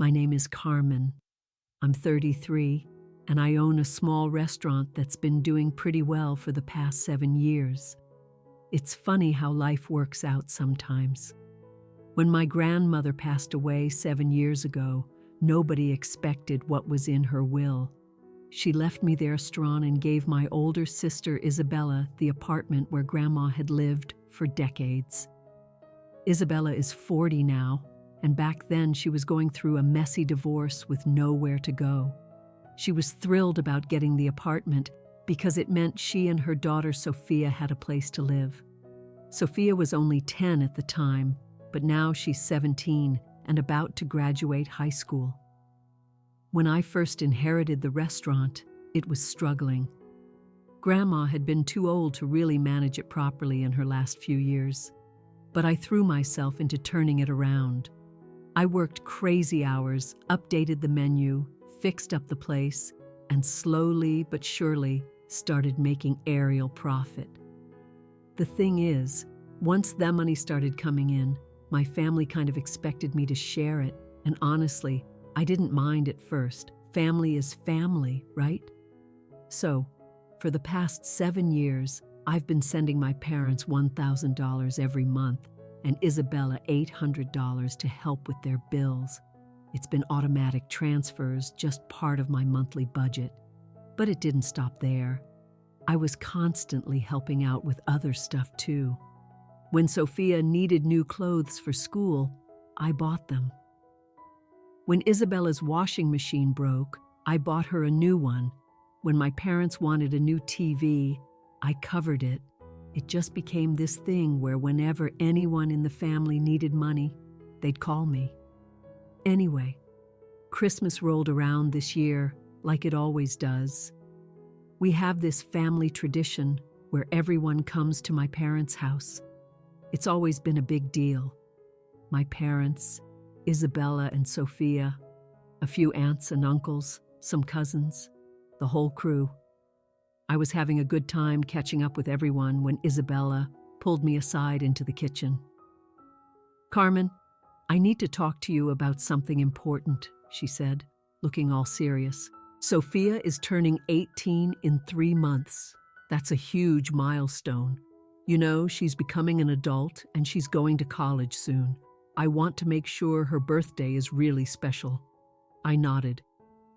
My name is Carmen. I'm 33, and I own a small restaurant that's been doing pretty well for the past 7 years. It's funny how life works out sometimes. When my grandmother passed away 7 years ago, nobody expected what was in her will. She left me the restaurant and gave my older sister Isabella the apartment where Grandma had lived for decades. Isabella is 40 now, and back then she was going through a messy divorce with nowhere to go. She was thrilled about getting the apartment because it meant she and her daughter Sophia had a place to live. Sophia was only 10 at the time, but now she's 17 and about to graduate high school. When I first inherited the restaurant, it was struggling. Grandma had been too old to really manage it properly in her last few years, but I threw myself into turning it around. I worked crazy hours, updated the menu, fixed up the place, and slowly but surely started making aerial profit. The thing is, once that money started coming in, my family kind of expected me to share it, and honestly, I didn't mind at first. Family is family, right? So, for the past 7 years, I've been sending my parents $1,000 every month and Isabella $800 to help with their bills. It's been automatic transfers, just part of my monthly budget. But it didn't stop there. I was constantly helping out with other stuff too. When Sophia needed new clothes for school, I bought them. When Isabella's washing machine broke, I bought her a new one. When my parents wanted a new TV, I covered it. It just became this thing where whenever anyone in the family needed money, they'd call me. Anyway, Christmas rolled around this year like it always does. We have this family tradition where everyone comes to my parents' house. It's always been a big deal. My parents, Isabella and Sophia, a few aunts and uncles, some cousins, the whole crew. I was having a good time catching up with everyone when Isabella pulled me aside into the kitchen. "Carmen, I need to talk to you about something important," she said, looking all serious. "Sophia is turning 18 in 3 months. That's a huge milestone. You know, she's becoming an adult and she's going to college soon. I want to make sure her birthday is really special." I nodded.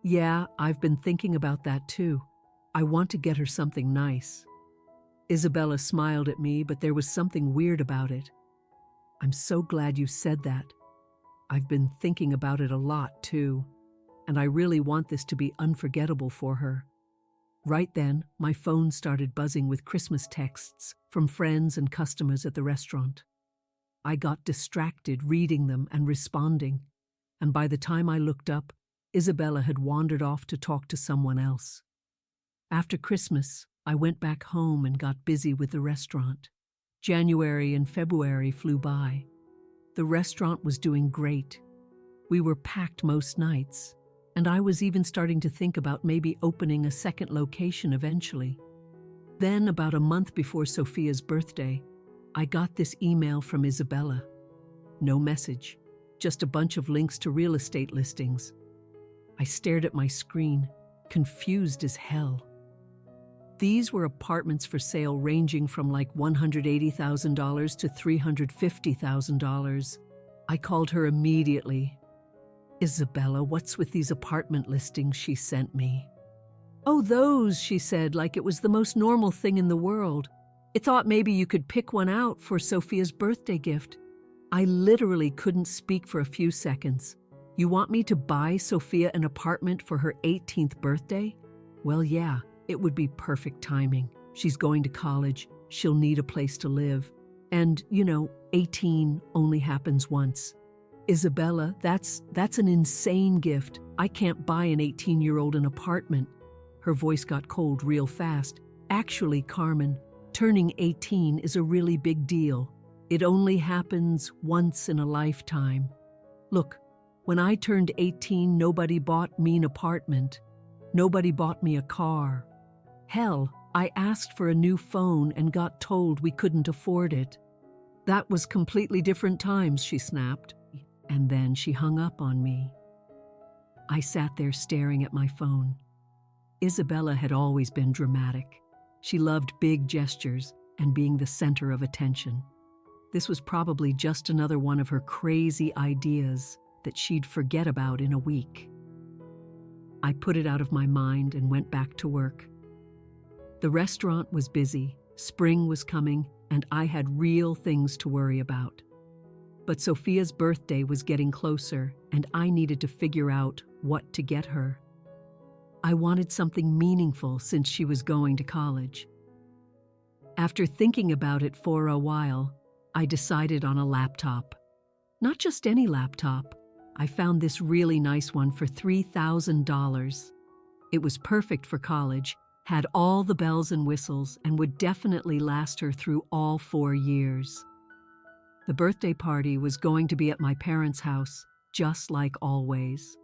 "Yeah, I've been thinking about that too. I want to get her something nice." Isabella smiled at me, but there was something weird about it. "I'm so glad you said that. I've been thinking about it a lot too, and I really want this to be unforgettable for her." Right then, my phone started buzzing with Christmas texts from friends and customers at the restaurant. I got distracted reading them and responding, and by the time I looked up, Isabella had wandered off to talk to someone else. After Christmas, I went back home and got busy with the restaurant. January and February flew by. The restaurant was doing great. We were packed most nights, and I was even starting to think about maybe opening a second location eventually. Then, about a month before Sophia's birthday, I got this email from Isabella. No message, just a bunch of links to real estate listings. I stared at my screen, confused as hell. These were apartments for sale ranging from like $180,000 to $350,000. I called her immediately. "Isabella, what's with these apartment listings she sent me?" "Oh, those," she said, like it was the most normal thing in the world. "I thought maybe you could pick one out for Sophia's birthday gift." I literally couldn't speak for a few seconds. "You want me to buy Sophia an apartment for her 18th birthday? Well, yeah. It would be perfect timing. She's going to college, she'll need a place to live. And, 18 only happens once. Isabella, that's an insane gift. I can't buy an 18-year-old an apartment." Her voice got cold real fast. "Actually, Carmen, turning 18 is a really big deal. It only happens once in a lifetime. Look, when I turned 18, nobody bought me an apartment. Nobody bought me a car. Hell, I asked for a new phone and got told we couldn't afford it." "That was completely different times," she snapped. And then she hung up on me. I sat there staring at my phone. Isabella had always been dramatic. She loved big gestures and being the center of attention. This was probably just another one of her crazy ideas that she'd forget about in a week. I put it out of my mind and went back to work. The restaurant was busy, spring was coming, and I had real things to worry about. But Sophia's birthday was getting closer, and I needed to figure out what to get her. I wanted something meaningful since she was going to college. After thinking about it for a while, I decided on a laptop. Not just any laptop. I found this really nice one for $3,000. It was perfect for college, had all the bells and whistles, and would definitely last her through all 4 years. The birthday party was going to be at my parents' house, just like always.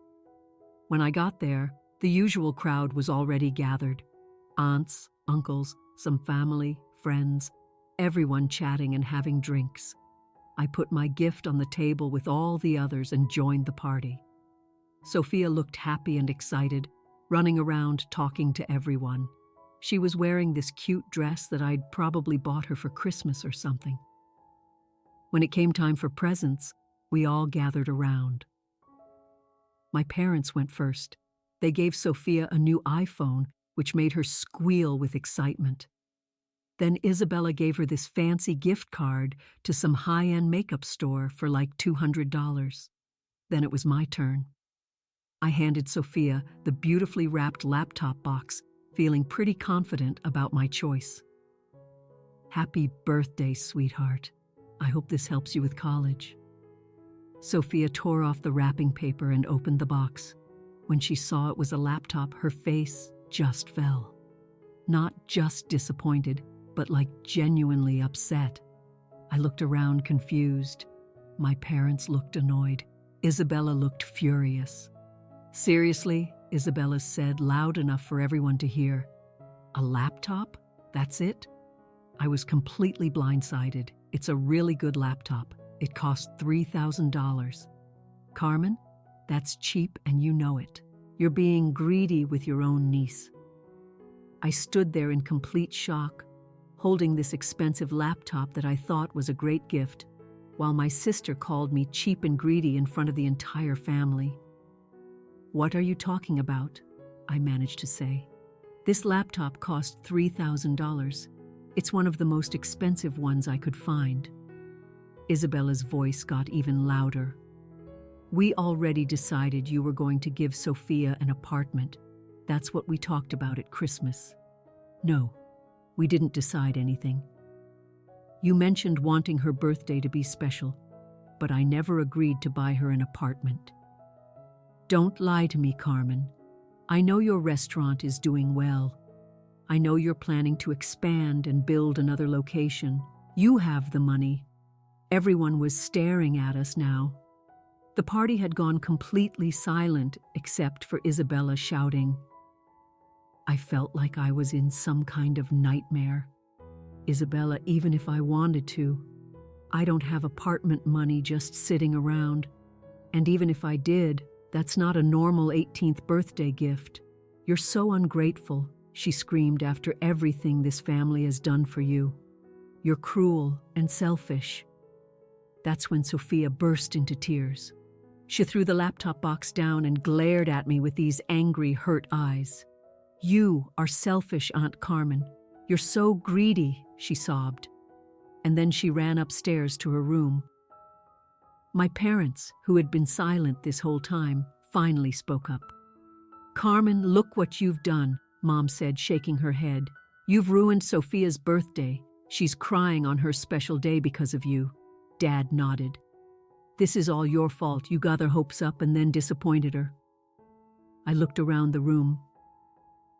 When I got there, the usual crowd was already gathered. Aunts, uncles, some family, friends, everyone chatting and having drinks. I put my gift on the table with all the others and joined the party. Sophia looked happy and excited, running around talking to everyone. She was wearing this cute dress that I'd probably bought her for Christmas or something. When it came time for presents, we all gathered around. My parents went first. They gave Sophia a new iPhone, which made her squeal with excitement. Then Isabella gave her this fancy gift card to some high-end makeup store for like $200. Then it was my turn. I handed Sophia the beautifully wrapped laptop box, feeling pretty confident about my choice. Happy birthday, sweetheart. I hope this helps you with college. Sophia tore off the wrapping paper and opened the box. When she saw it was a laptop, her face just fell. Not just disappointed, but like genuinely upset. I looked around confused. My parents looked annoyed. Isabella looked furious. Seriously, Isabella said loud enough for everyone to hear. A laptop? That's it? I was completely blindsided. It's a really good laptop. It cost $3,000. Carmen, that's cheap and you know it. You're being greedy with your own niece. I stood there in complete shock, holding this expensive laptop that I thought was a great gift, while my sister called me cheap and greedy in front of the entire family. What are you talking about? I managed to say. This laptop cost $3,000. It's one of the most expensive ones I could find. Isabella's voice got even louder. We already decided you were going to give Sophia an apartment. That's what we talked about at Christmas. No, we didn't decide anything. You mentioned wanting her birthday to be special, but I never agreed to buy her an apartment. Don't lie to me, Carmen. I know your restaurant is doing well. I know you're planning to expand and build another location. You have the money. Everyone was staring at us now. The party had gone completely silent except for Isabella shouting. I felt like I was in some kind of nightmare. Isabella, even if I wanted to, I don't have apartment money just sitting around. And even if I did, that's not a normal 18th birthday gift. You're so ungrateful, she screamed, after everything this family has done for you. You're cruel and selfish. That's when Sophia burst into tears. She threw the laptop box down and glared at me with these angry, hurt eyes. You are selfish, Aunt Carmen. You're so greedy, she sobbed. And then she ran upstairs to her room. My parents, who had been silent this whole time, finally spoke up. Carmen, look what you've done, Mom said, shaking her head. You've ruined Sophia's birthday. She's crying on her special day because of you. Dad nodded. This is all your fault. You got her hopes up and then disappointed her. I looked around the room.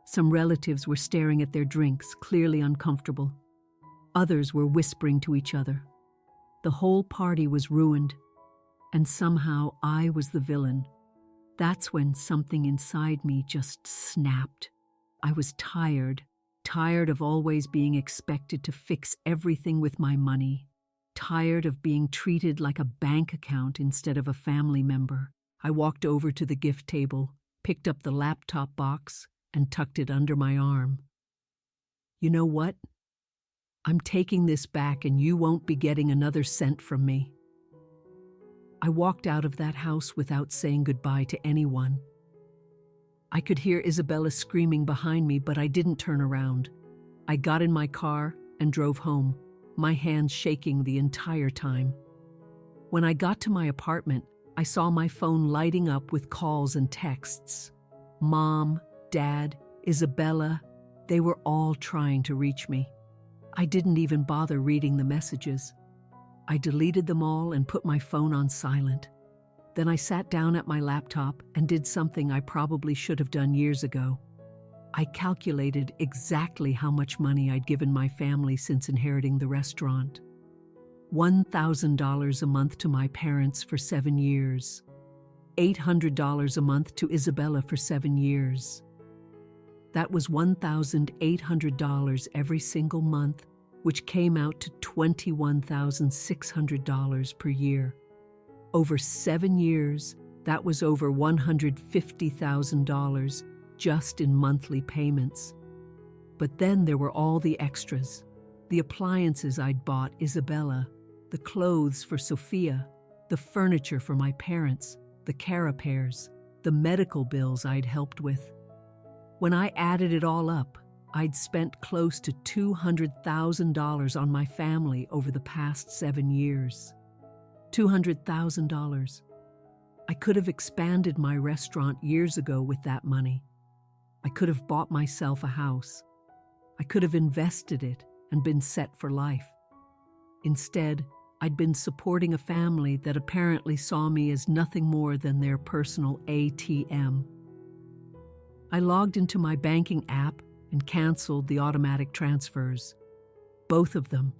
Some relatives were staring at their drinks, clearly uncomfortable. Others were whispering to each other. The whole party was ruined. And somehow I was the villain. That's when something inside me just snapped. I was tired of always being expected to fix everything with my money, tired of being treated like a bank account instead of a family member. I walked over to the gift table, picked up the laptop box, and tucked it under my arm. You know what? I'm taking this back and you won't be getting another cent from me. I walked out of that house without saying goodbye to anyone. I could hear Isabella screaming behind me, but I didn't turn around. I got in my car and drove home, my hands shaking the entire time. When I got to my apartment, I saw my phone lighting up with calls and texts. Mom, Dad, Isabella, they were all trying to reach me. I didn't even bother reading the messages. I deleted them all and put my phone on silent. Then I sat down at my laptop and did something I probably should have done years ago. I calculated exactly how much money I'd given my family since inheriting the restaurant. $1,000 a month to my parents for 7 years. $800 a month to Isabella for 7 years. That was $1,800 every single month, which came out to $21,600 per year. Over 7 years, that was over $150,000 just in monthly payments. But then there were all the extras. The appliances I'd bought Isabella, the clothes for Sophia, the furniture for my parents, the car repairs, the medical bills I'd helped with. When I added it all up, I'd spent close to $200,000 on my family over the past 7 years. $200,000. I could have expanded my restaurant years ago with that money. I could have bought myself a house. I could have invested it and been set for life. Instead, I'd been supporting a family that apparently saw me as nothing more than their personal ATM. I logged into my banking app and canceled the automatic transfers. Both of them,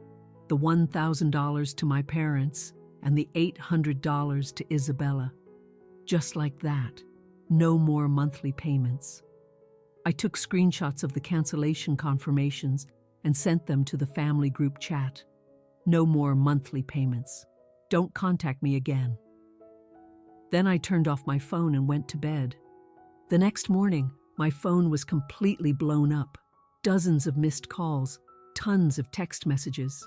the $1,000 to my parents and the $800 to Isabella. Just like that, no more monthly payments. I took screenshots of the cancellation confirmations and sent them to the family group chat. No more monthly payments. Don't contact me again. Then I turned off my phone and went to bed. The next morning, my phone was completely blown up. Dozens of missed calls, tons of text messages.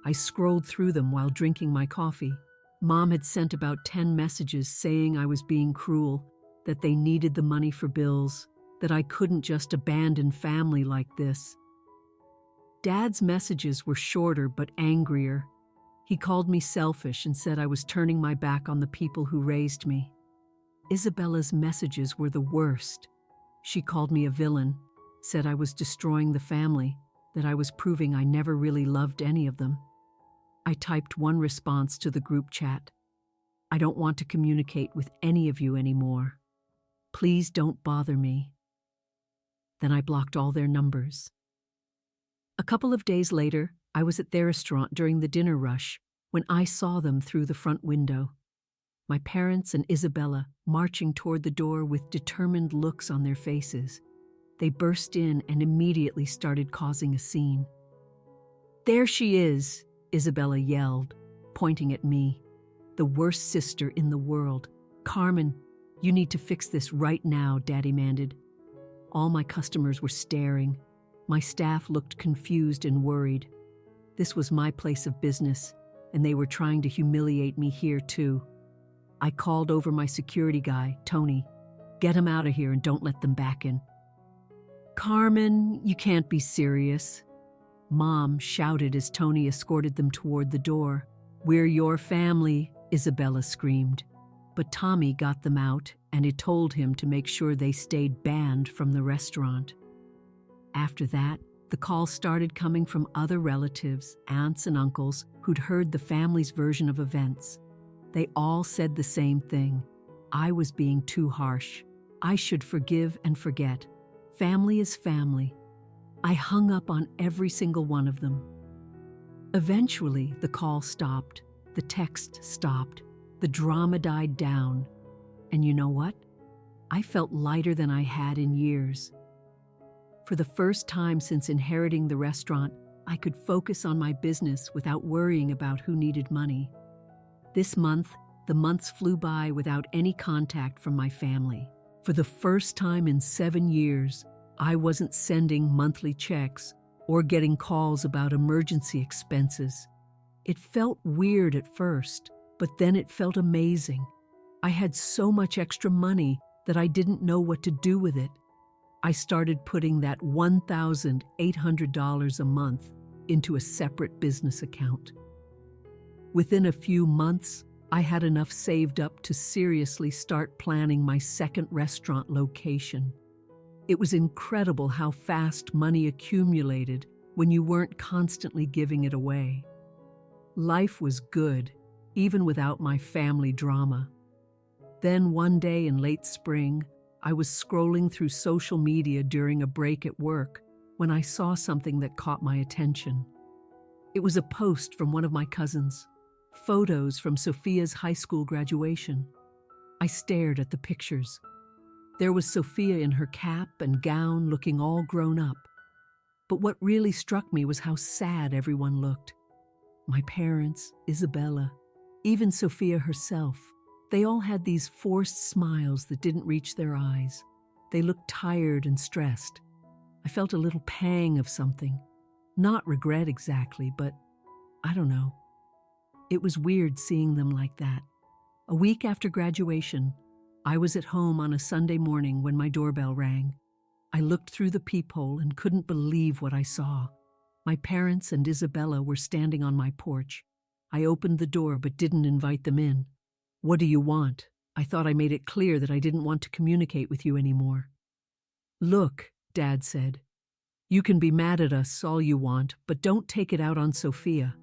I scrolled through them while drinking my coffee. Mom had sent about 10 messages saying I was being cruel, that they needed the money for bills, that I couldn't just abandon family like this. Dad's messages were shorter but angrier. He called me selfish and said I was turning my back on the people who raised me. Isabella's messages were the worst. She called me a villain, said I was destroying the family, that I was proving I never really loved any of them. I typed one response to the group chat. I don't want to communicate with any of you anymore. Please don't bother me. Then I blocked all their numbers. A couple of days later, I was at their restaurant during the dinner rush when I saw them through the front window. My parents and Isabella marching toward the door with determined looks on their faces. They burst in and immediately started causing a scene. "There she is," Isabella yelled, pointing at me. "The worst sister in the world. Carmen, you need to fix this right now," Daddy demanded. All my customers were staring. My staff looked confused and worried. This was my place of business, and they were trying to humiliate me here too. I called over my security guy, Tony. "Get him out of here and don't let them back in." "Carmen, you can't be serious," Mom shouted as Tony escorted them toward the door. "We're your family," Isabella screamed. But Tommy got them out, and it told him to make sure they stayed banned from the restaurant. After that, the calls started coming from other relatives, aunts and uncles, who'd heard the family's version of events. They all said the same thing. I was being too harsh. I should forgive and forget. Family is family. I hung up on every single one of them. Eventually, the call stopped. The text stopped. The drama died down. And you know what? I felt lighter than I had in years. For the first time since inheriting the restaurant, I could focus on my business without worrying about who needed money. This month, the months flew by without any contact from my family. For the first time in 7 years, I wasn't sending monthly checks or getting calls about emergency expenses. It felt weird at first, but then it felt amazing. I had so much extra money that I didn't know what to do with it. I started putting that $1,800 a month into a separate business account. Within a few months, I had enough saved up to seriously start planning my second restaurant location. It was incredible how fast money accumulated when you weren't constantly giving it away. Life was good, even without my family drama. Then one day in late spring, I was scrolling through social media during a break at work when I saw something that caught my attention. It was a post from one of my cousins, photos from Sophia's high school graduation. I stared at the pictures. There was Sophia in her cap and gown looking all grown up. But what really struck me was how sad everyone looked. My parents, Isabella, even Sophia herself. They all had these forced smiles that didn't reach their eyes. They looked tired and stressed. I felt a little pang of something. Not regret exactly, but I don't know. It was weird seeing them like that. A week after graduation, I was at home on a Sunday morning when my doorbell rang. I looked through the peephole and couldn't believe what I saw. My parents and Isabella were standing on my porch. I opened the door but didn't invite them in. "What do you want?" I thought I made it clear that I didn't want to communicate with you anymore. "Look," Dad said, "you can be mad at us all you want, but don't take it out on Sophia.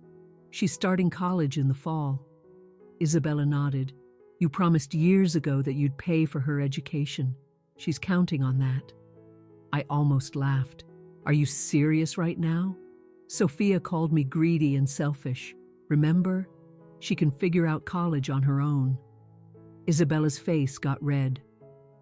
She's starting college in the fall." Isabella nodded. "You promised years ago that you'd pay for her education. She's counting on that." I almost laughed. "Are you serious right now? Sophia called me greedy and selfish. Remember? She can figure out college on her own." Isabella's face got red.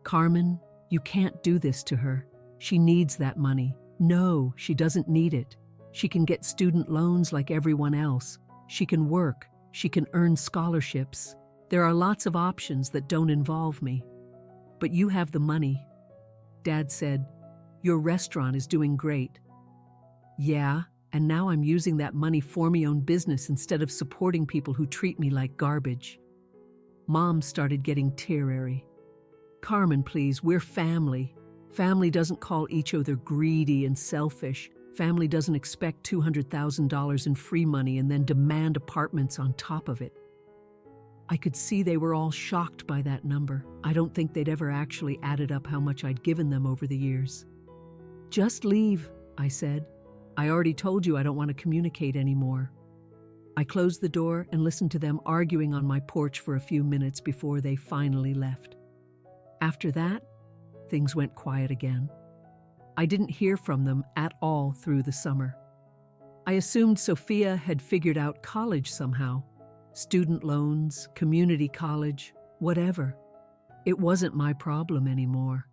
"Carmen, you can't do this to her. She needs that money." "No, she doesn't need it. She can get student loans like everyone else. She can work. She can earn scholarships. There are lots of options that don't involve me." "But you have the money." Dad said, "Your restaurant is doing great." "Yeah, and now I'm using that money for my own business instead of supporting people who treat me like garbage." Mom started getting teary. "Carmen, please, we're family. Family doesn't call each other greedy and selfish. Family doesn't expect $200,000 in free money and then demand apartments on top of it." I could see they were all shocked by that number. I don't think they'd ever actually added up how much I'd given them over the years. "Just leave," I said. "I already told you I don't want to communicate anymore." I closed the door and listened to them arguing on my porch for a few minutes before they finally left. After that, things went quiet again. I didn't hear from them at all through the summer. I assumed Sophia had figured out college somehow. Student loans, community college, whatever. It wasn't my problem anymore.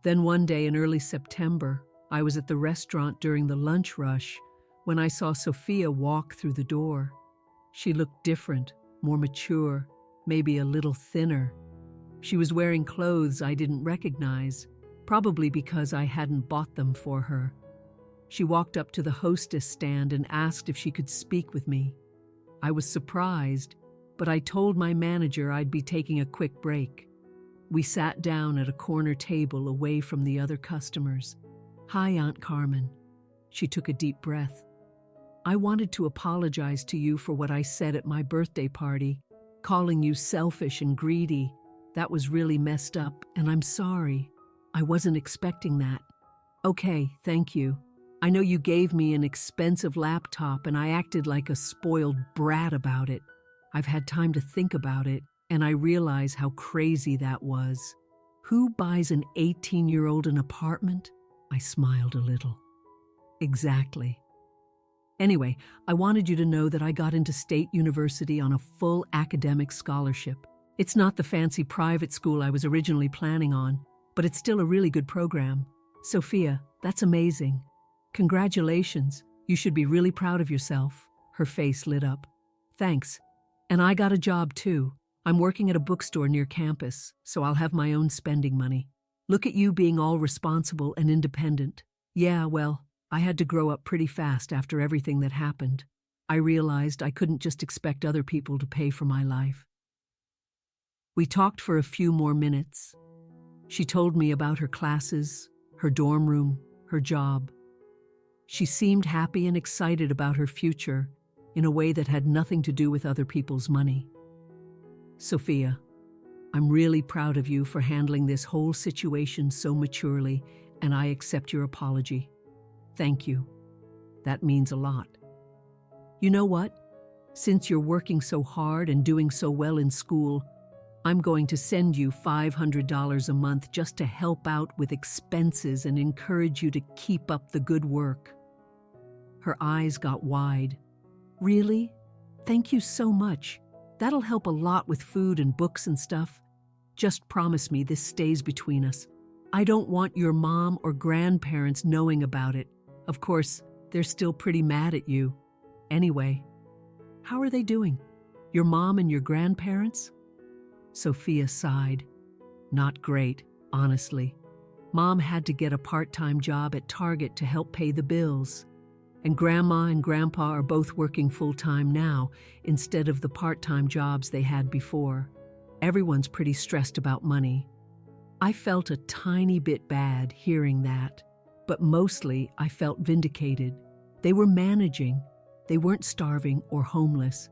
Then one day in early September, I was at the restaurant during the lunch rush when I saw Sophia walk through the door. She looked different, more mature, maybe a little thinner. She was wearing clothes I didn't recognize, probably because I hadn't bought them for her. She walked up to the hostess stand and asked if she could speak with me. I was surprised, but I told my manager I'd be taking a quick break. We sat down at a corner table away from the other customers. "Hi, Aunt Carmen." She took a deep breath. "I wanted to apologize to you for what I said at my birthday party, calling you selfish and greedy. That was really messed up, and I'm sorry. I wasn't expecting that." "Okay, thank you. I know you gave me an expensive laptop and I acted like a spoiled brat about it. I've had time to think about it, and I realize how crazy that was. Who buys an 18-year-old an apartment?" I smiled a little. "Exactly. Anyway, I wanted you to know that I got into State University on a full academic scholarship. It's not the fancy private school I was originally planning on, but it's still a really good program. Sophia, that's amazing. Congratulations. You should be really proud of yourself." Her face lit up. "Thanks. And I got a job too. I'm working at a bookstore near campus, so I'll have my own spending money. Look at you being all responsible and independent. Yeah, well, I had to grow up pretty fast after everything that happened. I realized I couldn't just expect other people to pay for my life. We talked for a few more minutes. She told me about her classes, her dorm room, her job. She seemed happy and excited about her future in a way that had nothing to do with other people's money. Sophia, I'm really proud of you for handling this whole situation so maturely, and I accept your apology. Thank you. That means a lot. You know what? Since you're working so hard and doing so well in school, I'm going to send you $500 a month just to help out with expenses and encourage you to keep up the good work. Her eyes got wide. Really? Thank you so much. That'll help a lot with food and books and stuff. Just promise me this stays between us. I don't want your mom or grandparents knowing about it. Of course, they're still pretty mad at you. Anyway, how are they doing? Your mom and your grandparents? Sophia sighed. Not great, honestly. Mom had to get a part-time job at Target to help pay the bills. And Grandma and Grandpa are both working full-time now instead of the part-time jobs they had before. Everyone's pretty stressed about money. I felt a tiny bit bad hearing that, but mostly I felt vindicated. They were managing. They weren't starving or homeless.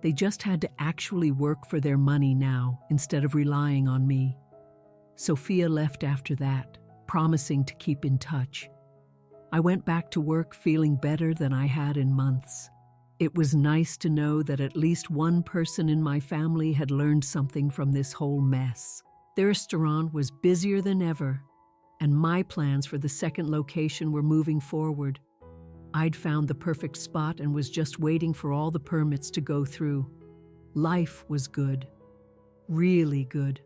They just had to actually work for their money now instead of relying on me. Sophia left after that, promising to keep in touch. I went back to work feeling better than I had in months. It was nice to know that at least one person in my family had learned something from this whole mess. The restaurant was busier than ever, and my plans for the second location were moving forward. I'd found the perfect spot and was just waiting for all the permits to go through. Life was good. Really good.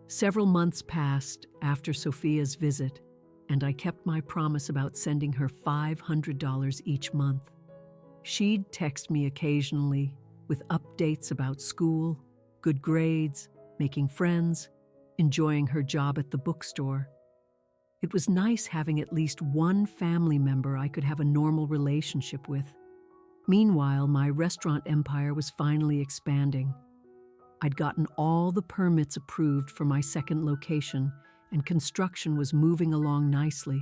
Several months passed after Sophia's visit, and I kept my promise about sending her $500 each month. She'd text me occasionally with updates about school, good grades, making friends, enjoying her job at the bookstore. It was nice having at least one family member I could have a normal relationship with. Meanwhile, my restaurant empire was finally expanding. I'd gotten all the permits approved for my second location, and construction was moving along nicely.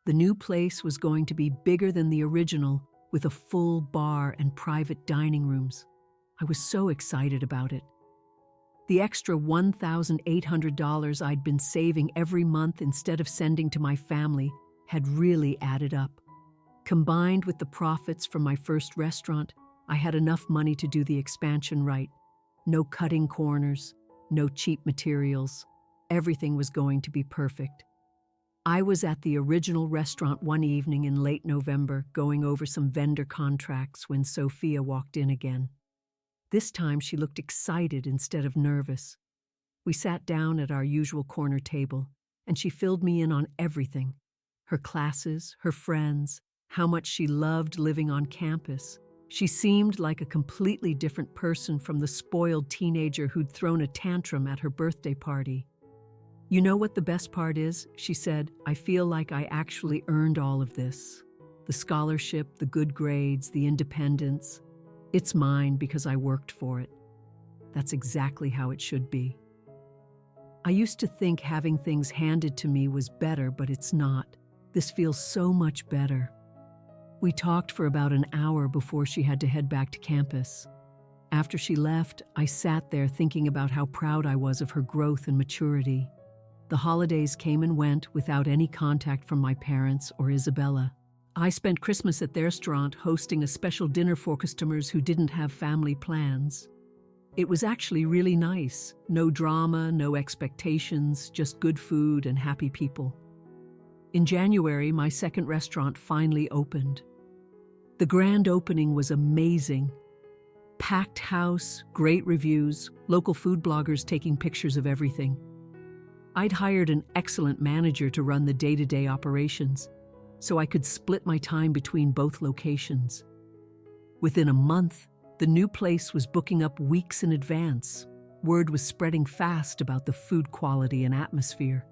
The new place was going to be bigger than the original, with a full bar and private dining rooms. I was so excited about it. The extra $1,800 I'd been saving every month instead of sending to my family had really added up. Combined with the profits from my first restaurant, I had enough money to do the expansion right. No cutting corners, no cheap materials. Everything was going to be perfect. I was at the original restaurant one evening in late November going over some vendor contracts when Sophia walked in again. This time she looked excited instead of nervous. We sat down at our usual corner table, and she filled me in on everything. Her classes, her friends, how much she loved living on campus. She seemed like a completely different person from the spoiled teenager who'd thrown a tantrum at her birthday party. You know what the best part is? She said, I feel like I actually earned all of this. The scholarship, the good grades, the independence. It's mine because I worked for it. That's exactly how it should be. I used to think having things handed to me was better, but it's not. This feels so much better. We talked for about an hour before she had to head back to campus. After she left, I sat there thinking about how proud I was of her growth and maturity. The holidays came and went without any contact from my parents or Isabella. I spent Christmas at their restaurant hosting a special dinner for customers who didn't have family plans. It was actually really nice. No drama, no expectations, just good food and happy people. In January, my second restaurant finally opened. The grand opening was amazing. Packed house, great reviews, local food bloggers taking pictures of everything. I'd hired an excellent manager to run the day-to-day operations, so I could split my time between both locations. Within a month, The new place was booking up weeks in advance. Word was spreading fast about the food quality and atmosphere.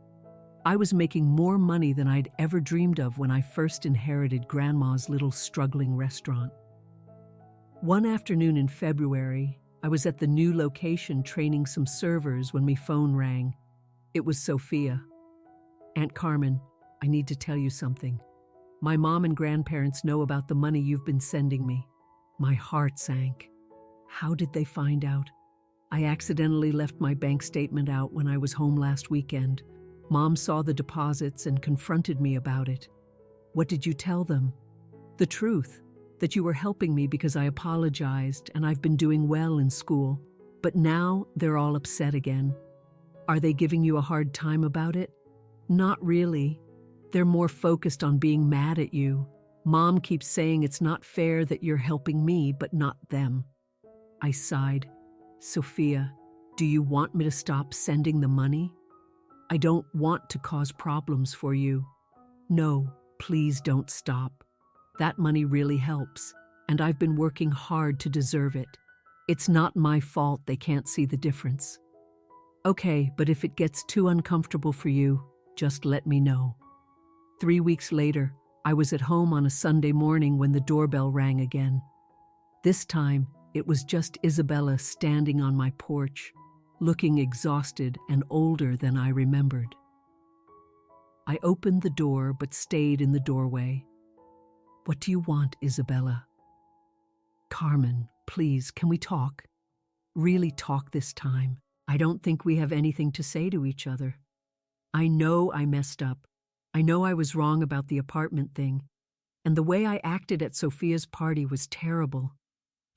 I was making more money than I'd ever dreamed of when I first inherited Grandma's little struggling restaurant. One afternoon in February, I was at the new location training some servers when my phone rang. It was Sophia. "Aunt Carmen, I need to tell you something. My mom and grandparents know about the money you've been sending me." My heart sank. How did they find out? I accidentally left my bank statement out when I was home last weekend. Mom saw the deposits and confronted me about it. "What did you tell them?" "The truth, that you were helping me because I apologized and I've been doing well in school. But now they're all upset again." "Are they giving you a hard time about it?" "Not really. They're more focused on being mad at you. Mom keeps saying it's not fair that you're helping me, but not them." I sighed. "Sophia, do you want me to stop sending the money? I don't want to cause problems for you." "No, please don't stop. That money really helps, and I've been working hard to deserve it. It's not my fault they can't see the difference." "Okay, but if it gets too uncomfortable for you, just let me know." 3 weeks later, I was at home on a Sunday morning when the doorbell rang again. This time, it was just Isabella standing on my porch, looking exhausted and older than I remembered. I opened the door but stayed in the doorway. "What do you want, Isabella?" "Carmen, please, can we talk? Really talk this time. I don't think we have anything to say to each other. I know I messed up. I know I was wrong about the apartment thing, and the way I acted at Sophia's party was terrible."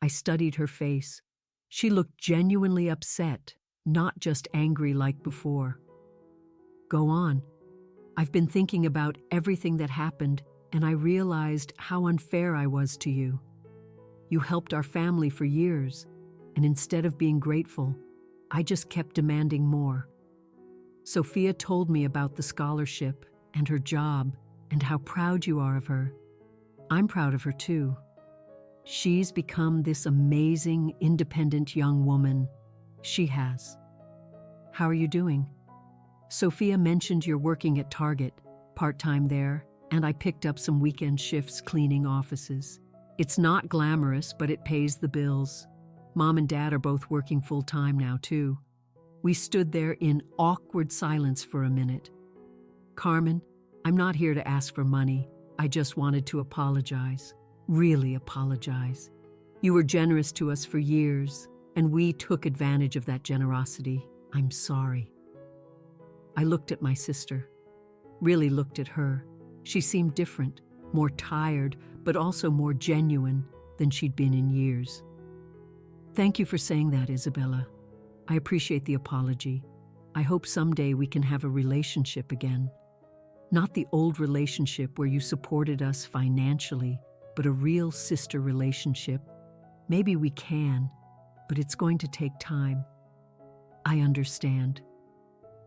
I studied her face. She looked genuinely upset, not just angry like before. "Go on. I've been thinking about everything that happened, and I realized how unfair I was to you. You helped our family for years, and instead of being grateful, I just kept demanding more. Sophia told me about the scholarship and her job and how proud you are of her. I'm proud of her too. She's become this amazing, independent young woman. She has. How are you doing? Sophia mentioned you're working at Target, part-time there, and I picked up some weekend shifts cleaning offices. It's not glamorous, but it pays the bills. Mom and Dad are both working full-time now too." We stood there in awkward silence for a minute. "Carmen, I'm not here to ask for money. I just wanted to apologize. Really apologize. You were generous to us for years, and we took advantage of that generosity. I'm sorry." I looked at my sister. Really looked at her. She seemed different, more tired, but also more genuine than she'd been in years. "Thank you for saying that, Isabella. I appreciate the apology. I hope someday we can have a relationship again. Not the old relationship where you supported us financially, but a real sister relationship. Maybe we can, but it's going to take time." "I understand.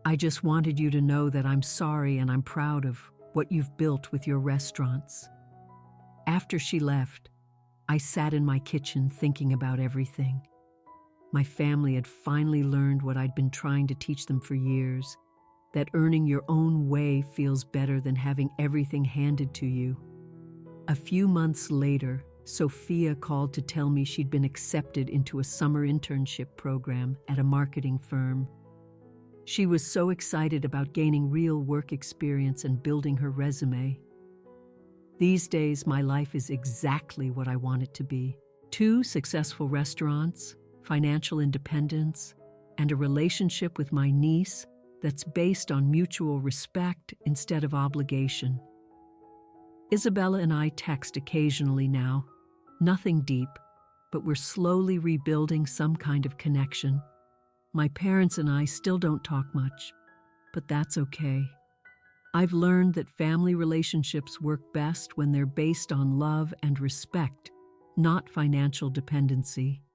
I just wanted you to know that I'm sorry and I'm proud of what you've built with your restaurants." After she left, I sat in my kitchen thinking about everything. My family had finally learned what I'd been trying to teach them for years, that earning your own way feels better than having everything handed to you. A few months later, Sophia called to tell me she'd been accepted into a summer internship program at a marketing firm. She was so excited about gaining real work experience and building her resume. These days, my life is exactly what I want it to be. 2 successful restaurants, financial independence, and a relationship with my niece that's based on mutual respect instead of obligation. Isabella and I text occasionally now. Nothing deep, but we're slowly rebuilding some kind of connection. My parents and I still don't talk much, but that's okay. I've learned that family relationships work best when they're based on love and respect, not financial dependency.